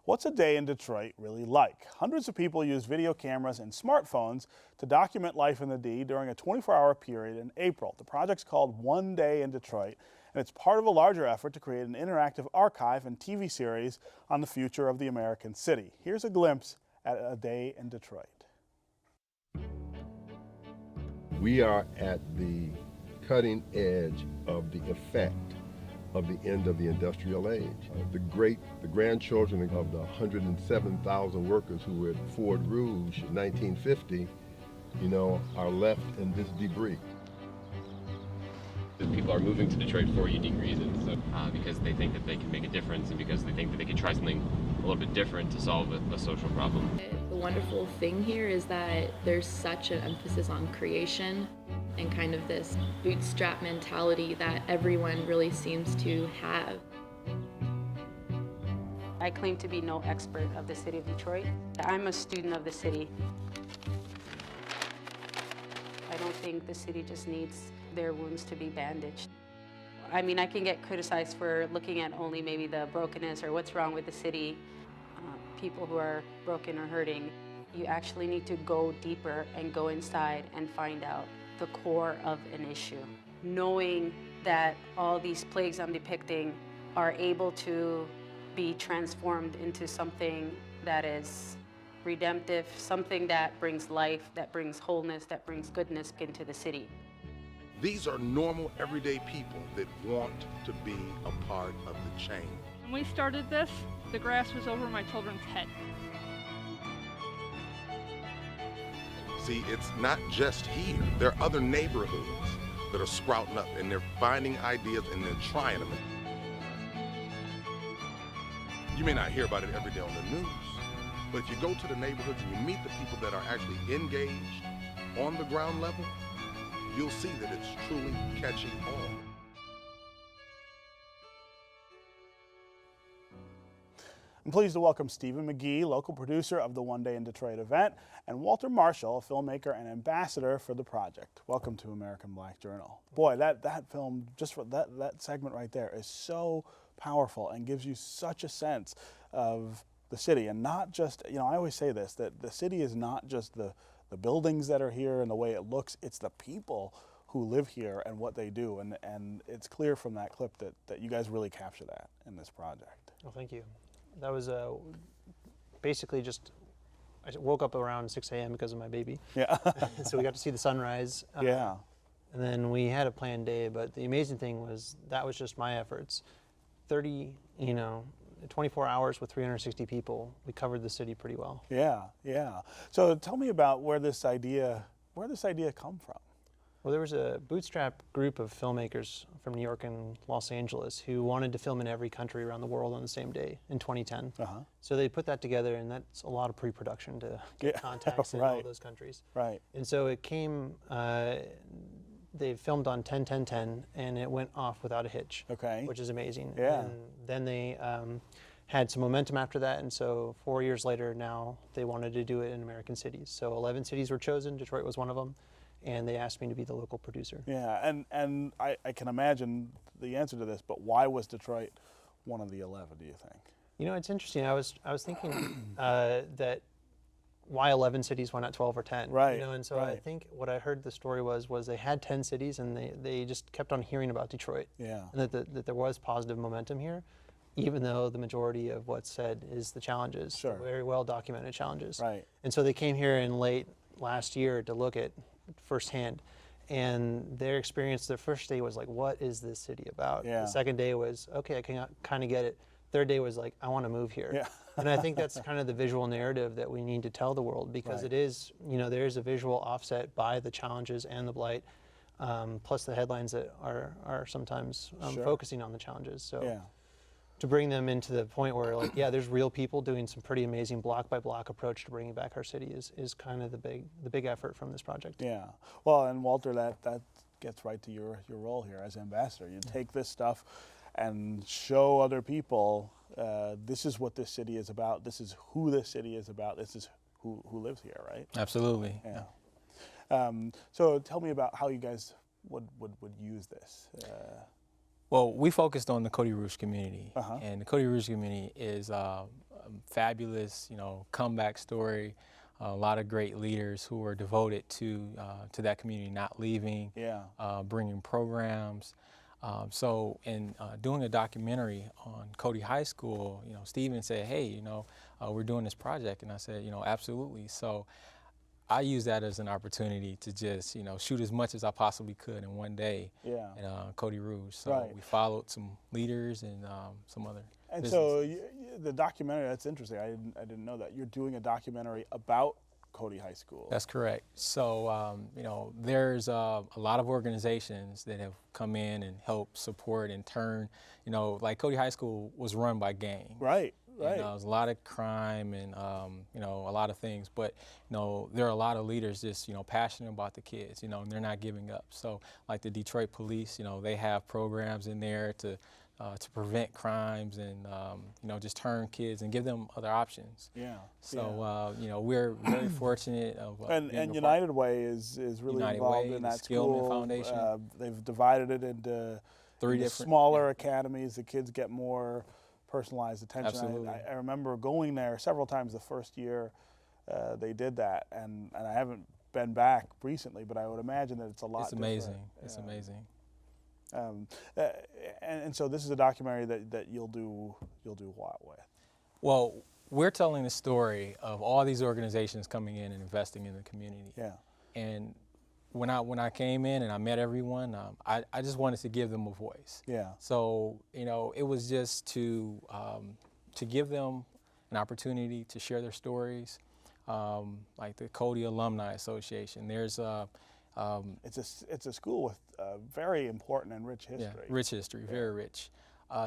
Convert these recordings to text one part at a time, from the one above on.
What's a day in Detroit really like? Hundreds of people use video cameras and smartphones to document life in the D during a 24-hour period in April. The project's called One Day in Detroit, and it's part of a larger effort to create an interactive archive and TV series on the future of the American city. Here's a glimpse at a day in Detroit. We are at the cutting edge of the effect of the end of the industrial age. The grandchildren of the 107,000 workers who were at Ford Rouge in 1950, are left in this debris. People are moving to Detroit for unique reasons, because they think that they can make a difference and because they think that they can try something a little bit different to solve a social problem. The wonderful thing here is that there's such an emphasis on creation and kind of this bootstrap mentality that everyone really seems to have. I claim to be no expert of the city of Detroit. I'm a student of the city. I don't think the city just needs their wounds to be bandaged. I mean, I can get criticized for looking at only maybe the brokenness or what's wrong with the city, people who are broken or hurting. You actually need to go deeper and go inside and find out the core of an issue. Knowing that all these plagues I'm depicting are able to be transformed into something that is redemptive, something that brings life, that brings wholeness, that brings goodness into the city. These are normal, everyday people that want to be a part of the change. When we started this, the grass was over my children's head. See, it's not just here. There are other neighborhoods that are sprouting up and they're finding ideas and they're trying them. You may not hear about it every day on the news, but if you go to the neighborhoods and you meet the people that are actually engaged on the ground level, you'll see that it's truly catching on. I'm pleased to welcome Stephen McGee, local producer of the One Day in Detroit event, and Walter Marshall, a filmmaker and ambassador for the project. Welcome to American Black Journal. Boy, that film, just for that segment right there, is so powerful and gives you such a sense of the city. And not just, I always say this, that the city is not just the buildings that are here and the way it looks, it's the people who live here and what they do. And it's clear from that clip that you guys really capture that in this project. Well, thank you. That was basically just, I woke up around 6 a.m. because of my baby. Yeah. So we got to see the sunrise. Yeah. And then we had a planned day, but the amazing thing was that was just my efforts. 24 hours with 360 people, we covered the city pretty well. Yeah, yeah. So tell me about where this idea come from. Well, there was a bootstrap group of filmmakers from New York and Los Angeles who wanted to film in every country around the world on the same day in 2010. So they put that together, and that's a lot of pre-production to get contacts in all those countries. Right. And so it came, they filmed on 10-10-10, and it went off without a hitch, which is amazing. Yeah. And then they had some momentum after that, and so 4 years later now they wanted to do it in American cities. So 11 cities were chosen, Detroit was one of them, and they asked me to be the local producer. Yeah, and I can imagine the answer to this, but why was Detroit one of the 11, do you think? It's interesting. I was thinking that why 11 cities, why not 12 or 10? Right. And so I think what I heard the story was they had 10 cities and they just kept on hearing about Detroit. Yeah. And that there was positive momentum here, even though the majority of what's said is the challenges, the very well documented challenges. Right. And so they came here in late last year to look at firsthand, and their experience, their first day was like, what is this city about? Yeah. The second day was, okay, I can kind of get it. Third day was like, I want to move here. Yeah. And I think that's kind of the visual narrative that we need to tell the world, because it is, there is a visual offset by the challenges and the blight, plus the headlines that are sometimes focusing on the challenges. So to bring them into the point where, like, there's real people doing some pretty amazing block by block approach to bringing back our city is kind of the big effort from this project. Yeah. Well, and Walter, that gets right to your role here as ambassador. You take this stuff and show other people this is what this city is about. This is who this city is about. This is who lives here, right? Absolutely. Yeah. So tell me about how you guys would use this. Well, we focused on the Cody Rouge community, and the Cody Rouge community is fabulous, comeback story. A lot of great leaders who are devoted to that community, not leaving, bringing programs. So in doing a documentary on Cody High School, Stephen said, hey, we're doing this project. And I said, absolutely. So I use that as an opportunity to just, shoot as much as I possibly could in one day at Cody Rouge. So we followed some leaders and some other And businesses. so the documentary, that's interesting. I didn't know that. You're doing a documentary about Cody High School. That's correct. So, there's a lot of organizations that have come in and helped support and turn, like Cody High School was run by gangs. Right. Right. There's a lot of crime and, a lot of things. But, there are a lot of leaders just, passionate about the kids, and they're not giving up. So, like the Detroit Police, they have programs in there to prevent crimes and, just turn kids and give them other options. Yeah. So, we're very fortunate of and United Way is really United involved Way, in the that Skillman school. Foundation. They've divided it into Three different smaller academies. The kids get more personalized attention. Absolutely. I remember going there several times the first year they did that, and I haven't been back recently, but I would imagine that it's a lot It's amazing. different. It's amazing. And so this is a documentary that you'll do what with? Well, we're telling the story of all these organizations coming in and investing in the community. Yeah. And when I came in and I met everyone, I just wanted to give them a voice. Yeah. So it was just to give them an opportunity to share their stories, like the Cody Alumni Association. There's it's a school with very important and rich history. Yeah, rich history, very rich.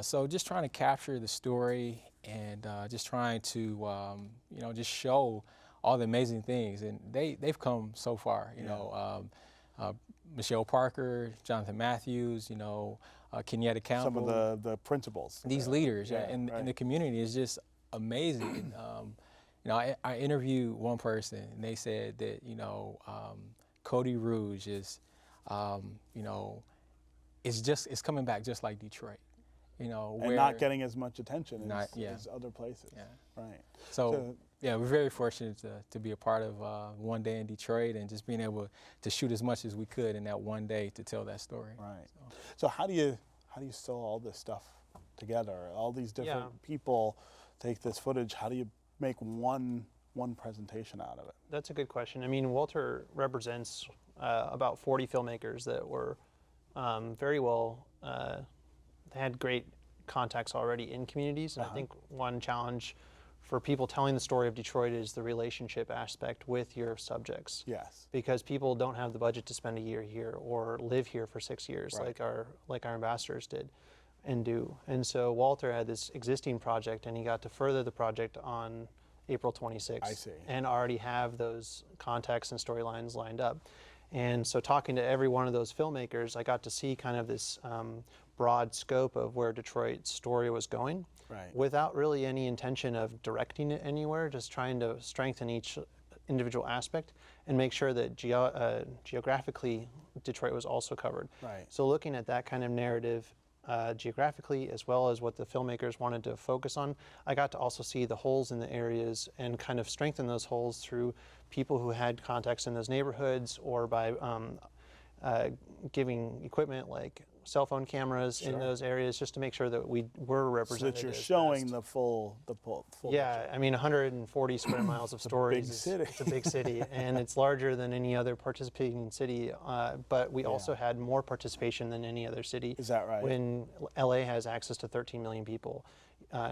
So just trying to capture the story and just trying to just show all the amazing things, and they've come so far. Michelle Parker, Jonathan Matthews, Kenyatta Campbell. Some of the principals. These leaders, and the community is just amazing. And, I interviewed one person, and they said that Cody Rouge is, it's coming back just like Detroit. And not getting as much attention as other places. Yeah. Right. So we're very fortunate to be a part of One Day in Detroit and just being able to shoot as much as we could in that one day to tell that story. Right. So how do you sew all this stuff together? All these different people take this footage. How do you make one presentation out of it? That's a good question. I mean, Walter represents about 40 filmmakers that were very well, they had great contacts already in communities. And I think one challenge for people telling the story of Detroit is the relationship aspect with your subjects. Yes. Because people don't have the budget to spend a year here or live here for 6 years like our ambassadors did and do. And so Walter had this existing project, and he got to further the project on April 26th. I see. And already have those contexts and storylines lined up. And so talking to every one of those filmmakers, I got to see kind of this broad scope of where Detroit's story was going, without really any intention of directing it anywhere, just trying to strengthen each individual aspect and make sure that geographically Detroit was also covered. Right. So looking at that kind of narrative geographically, as well as what the filmmakers wanted to focus on, I got to also see the holes in the areas and kind of strengthen those holes through people who had contacts in those neighborhoods, or by giving equipment like cell phone cameras in those areas, just to make sure that we were represented. So that you're showing the full Yeah, I mean, 140 square miles of stories. It's a big city, and it's larger than any other participating city. But we also had more participation than any other city. Is that right? When LA has access to 13 million people,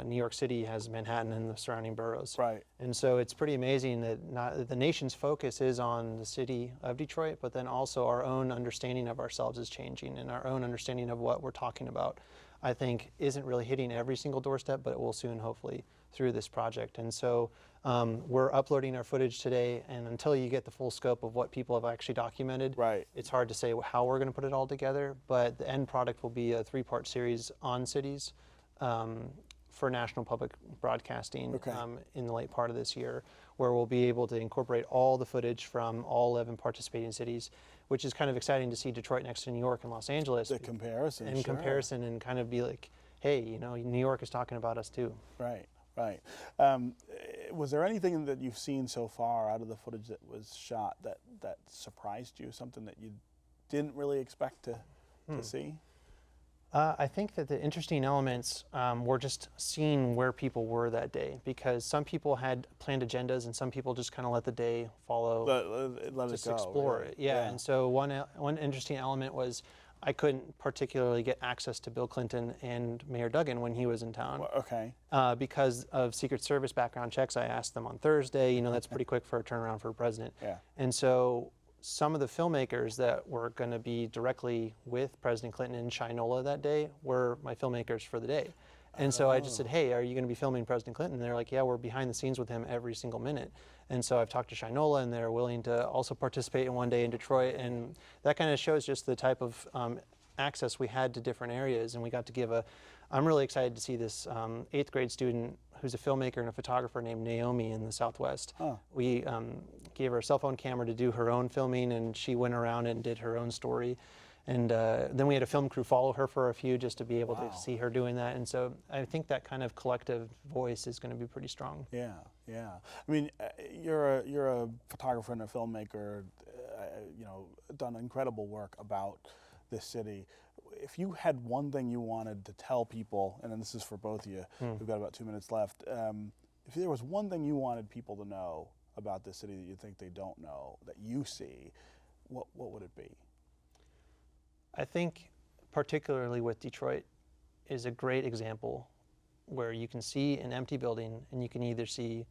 New York City has Manhattan and the surrounding boroughs. Right. And so it's pretty amazing that the nation's focus is on the city of Detroit, but then also our own understanding of ourselves is changing, and our own understanding of what we're talking about, I think, isn't really hitting every single doorstep, but it will soon, hopefully, through this project. And so we're uploading our footage today, and until you get the full scope of what people have actually documented, it's hard to say how we're going to put it all together, but the end product will be a 3-part series on cities for National Public Broadcasting in the late part of this year, where we'll be able to incorporate all the footage from all 11 participating cities, which is kind of exciting to see Detroit next to New York and Los Angeles. The comparison. And comparison, and kind of be like, hey, New York is talking about us too. Right. Right. Was there anything that you've seen so far out of the footage that was shot that surprised you, something that you didn't really expect to see? I think that the interesting elements were just seeing where people were that day, because some people had planned agendas and some people just kind of let the day follow, let just it go, explore really. it. Yeah. And so one interesting element was I couldn't particularly get access to Bill Clinton and Mayor Duggan when he was in town. Okay. Because of Secret Service background checks. I asked them on Thursday. You know, that's pretty quick for a turnaround for a president. Yeah. And so some of the filmmakers that were going to be directly with President Clinton in Shinola that day were my filmmakers for the day. And so I just said, hey, are you going to be filming President Clinton? And they're like, yeah, we're behind the scenes with him every single minute. And so I've talked to Shinola, and they're willing to also participate in One Day in Detroit. And that kind of shows just the type of access we had to different areas. And we got to give I'm really excited to see this 8th grade student who's a filmmaker and a photographer named Naomi in the Southwest. We gave her a cell phone camera to do her own filming, and she went around and did her own story. And then we had a film crew follow her for a few just to be able to see her doing that. And so I think that kind of collective voice is going to be pretty strong. Yeah, yeah. I mean, you're a photographer and a filmmaker, you know, done incredible work about this city. If you had one thing you wanted to tell people, and then this is for both of you, we've got about 2 minutes left. If there was one thing you wanted people to know about this city that you think they don't know, that you see, what would it be? I think particularly with Detroit is a great example where you can see an empty building and you can either see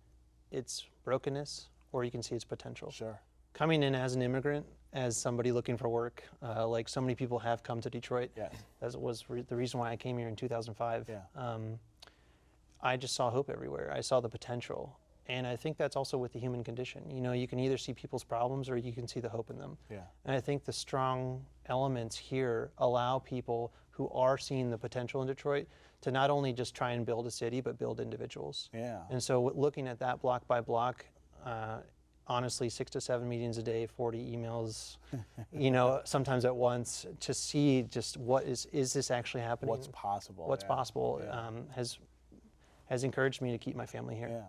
its brokenness or you can see its potential. Sure. Coming in as an immigrant, as somebody looking for work, like so many people have come to Detroit, that was the reason why I came here in 2005. Yeah. I just saw hope everywhere. I saw the potential. And I think that's also with the human condition. You know, you can either see people's problems or you can see the hope in them. Yeah. And I think the strong elements here allow people who are seeing the potential in Detroit to not only just try and build a city, but build individuals. Yeah. And so looking at that block by block, honestly, 6 to 7 meetings a day, 40 emails, you know, sometimes at once, to see just is this actually happening? What's possible. What's possible has encouraged me to keep my family here. Yeah.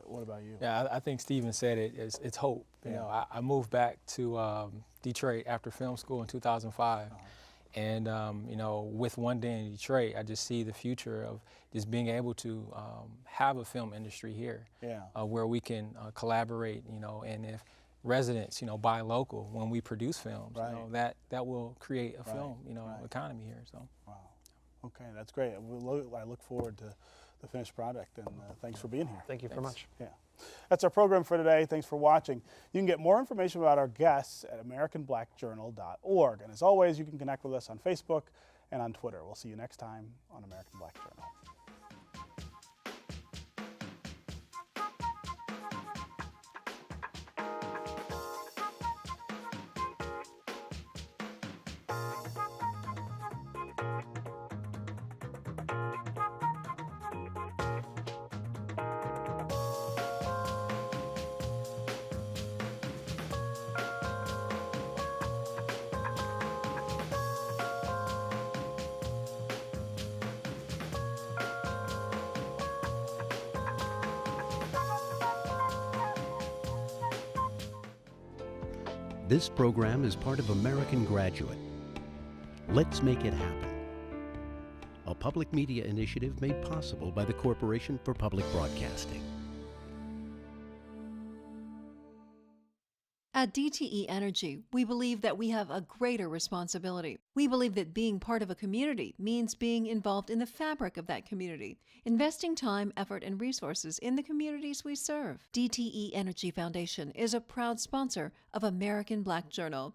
What about you? Yeah, I think Stephen said it. It's hope. You know, I moved back to Detroit after film school in 2005, and you know, with One Day in Detroit, I just see the future of just being able to have a film industry here, where we can collaborate. You know, and if residents, you know, buy local when we produce films, you know, that will create a film, you know, economy here. So. Wow. Okay, that's great. I look forward to the finished product, and thanks for being here. Thank you very much. Yeah. That's our program for today. Thanks for watching. You can get more information about our guests at AmericanBlackJournal.org. And as always, you can connect with us on Facebook and on Twitter. We'll see you next time on American Black Journal. This program is part of American Graduate. Let's make it happen. A public media initiative made possible by the Corporation for Public Broadcasting. At DTE Energy, we believe that we have a greater responsibility. We believe that being part of a community means being involved in the fabric of that community, investing time, effort, and resources in the communities we serve. DTE Energy Foundation is a proud sponsor of American Black Journal.